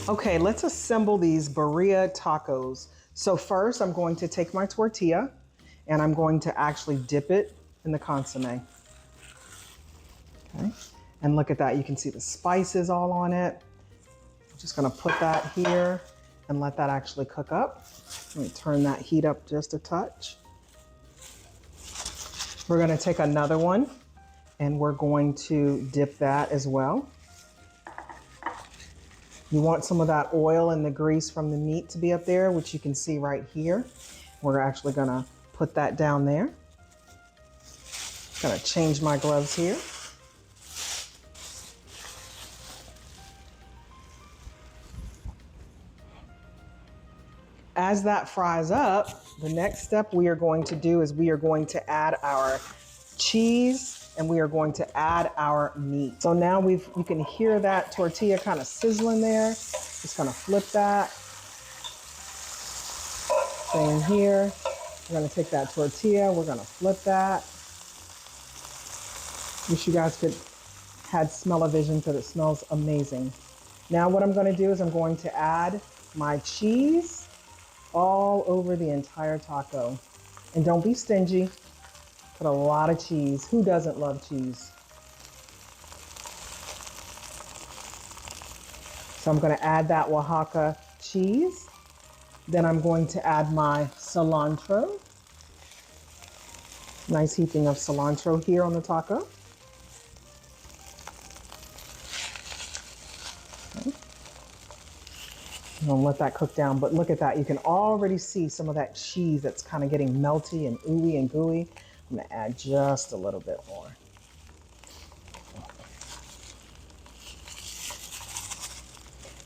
Okay, let's assemble these Barria tacos. So first I'm going to take my tortilla and I'm going to actually dip it in the consomme. Okay, and look at that, you can see the spices all on it. I'm just gonna put that here and let that actually cook up. Let me turn that heat up just a touch. We're gonna take another one and we're going to dip that as well. You want some of that oil and the grease from the meat to be up there, which you can see right here. We're actually gonna put that down there. Gonna change my gloves here. As that fries up, the next step we are going to do is we are going to add our cheese and we are going to add our meat. So now you can hear that tortilla kind of sizzling there. Just gonna flip that. Same here. We're gonna take that tortilla, we're gonna flip that. Wish you guys had smell-o-vision because it smells amazing. Now what I'm gonna do is I'm going to add my cheese all over the entire taco. And don't be stingy. Put a lot of cheese. Who doesn't love cheese? So I'm going to add that Oaxaca cheese. Then I'm going to add my cilantro. Nice heaping of cilantro here on the taco. Okay. I'm going to let that cook down, but look at that. You can already see some of that cheese that's kind of getting melty and ooey and gooey. I'm going to add just a little bit more.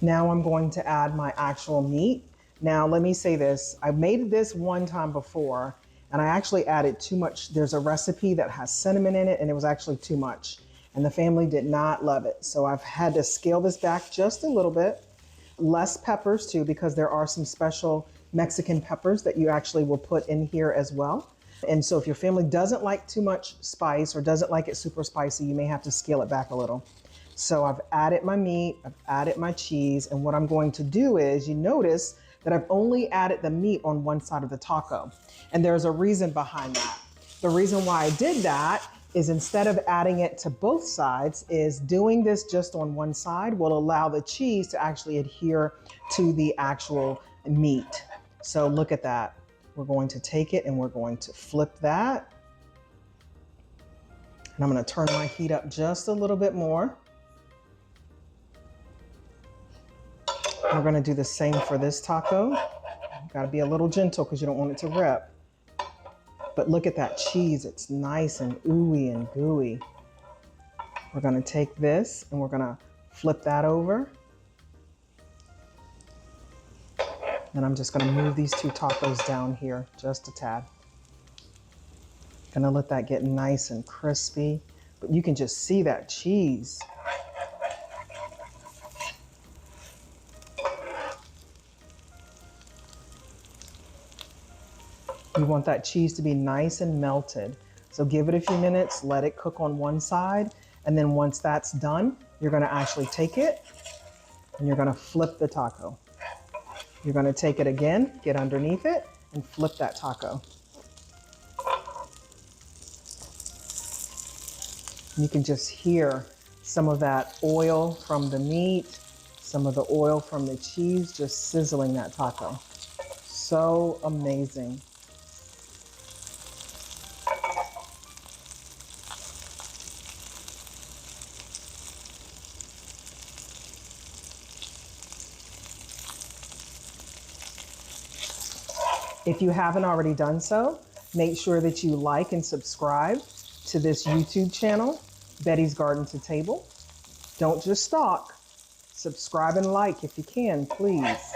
Now I'm going to add my actual meat. Now let me say this, I made this one time before and I actually added too much. There's a recipe that has cinnamon in it and it was actually too much and the family did not love it. So I've had to scale this back just a little bit. Less peppers too, because there are some special Mexican peppers that you actually will put in here as well. And so if your family doesn't like too much spice or doesn't like it super spicy, you may have to scale it back a little. So I've added my meat, I've added my cheese, and what I'm going to do is, you notice that I've only added the meat on one side of the taco. And there's a reason behind that. The reason why I did that is instead of adding it to both sides, is doing this just on one side will allow the cheese to actually adhere to the actual meat. So look at that. We're going to take it and we're going to flip that. And I'm going to turn my heat up just a little bit more. We're going to do the same for this taco. Got to be a little gentle because you don't want it to rip. But look at that cheese. It's nice and ooey and gooey. We're going to take this and we're going to flip that over. And I'm just going to move these two tacos down here just a tad. Gonna let that get nice and crispy, but you can just see that cheese. You want that cheese to be nice and melted. So give it a few minutes, let it cook on one side, and then once that's done, you're gonna actually take it and you're gonna flip the taco. You're gonna take it again, get underneath it, and flip that taco. You can just hear some of that oil from the meat, some of the oil from the cheese just sizzling that taco. So amazing. If you haven't already done so, make sure that you like and subscribe to this YouTube channel, Betty's Garden to Table. Don't just stalk, subscribe and like if you can, please.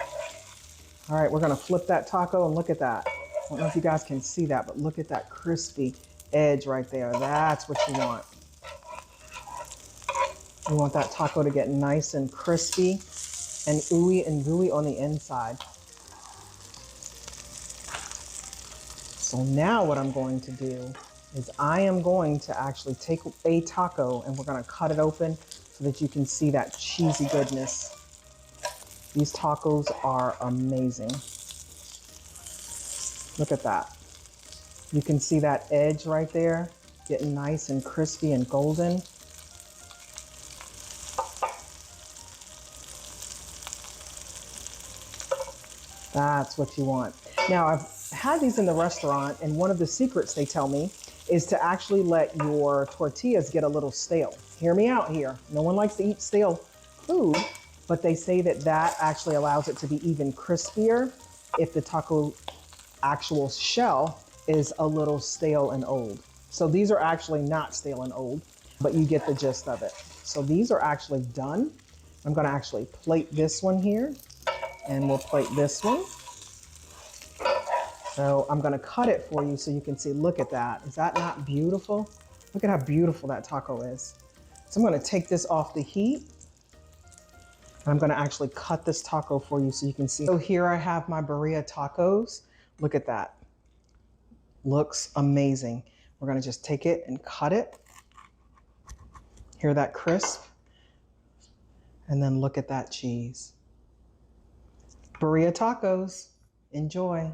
All right, we're gonna flip that taco and look at that. I don't know if you guys can see that, but look at that crispy edge right there. That's what you want. You want that taco to get nice and crispy and ooey and gooey on the inside. So now what I'm going to do is I am going to actually take a taco and we're gonna cut it open so that you can see that cheesy goodness. These tacos are amazing. Look at that. You can see that edge right there, getting nice and crispy and golden. That's what you want. Now, I've had these in the restaurant, and one of the secrets they tell me is to actually let your tortillas get a little stale. Hear me out here. No one likes to eat stale food, but they say that that actually allows it to be even crispier if the taco actual shell is a little stale and old. So these are actually not stale and old, but you get the gist of it. So these are actually done. I'm gonna actually plate this one here, and we'll plate this one. So I'm gonna cut it for you so you can see, look at that. Is that not beautiful? Look at how beautiful that taco is. So I'm gonna take this off the heat, and I'm gonna actually cut this taco for you so you can see. So here I have my Barria tacos. Look at that. Looks amazing. We're gonna just take it and cut it. Hear that crisp? And then look at that cheese. Barria tacos. Enjoy.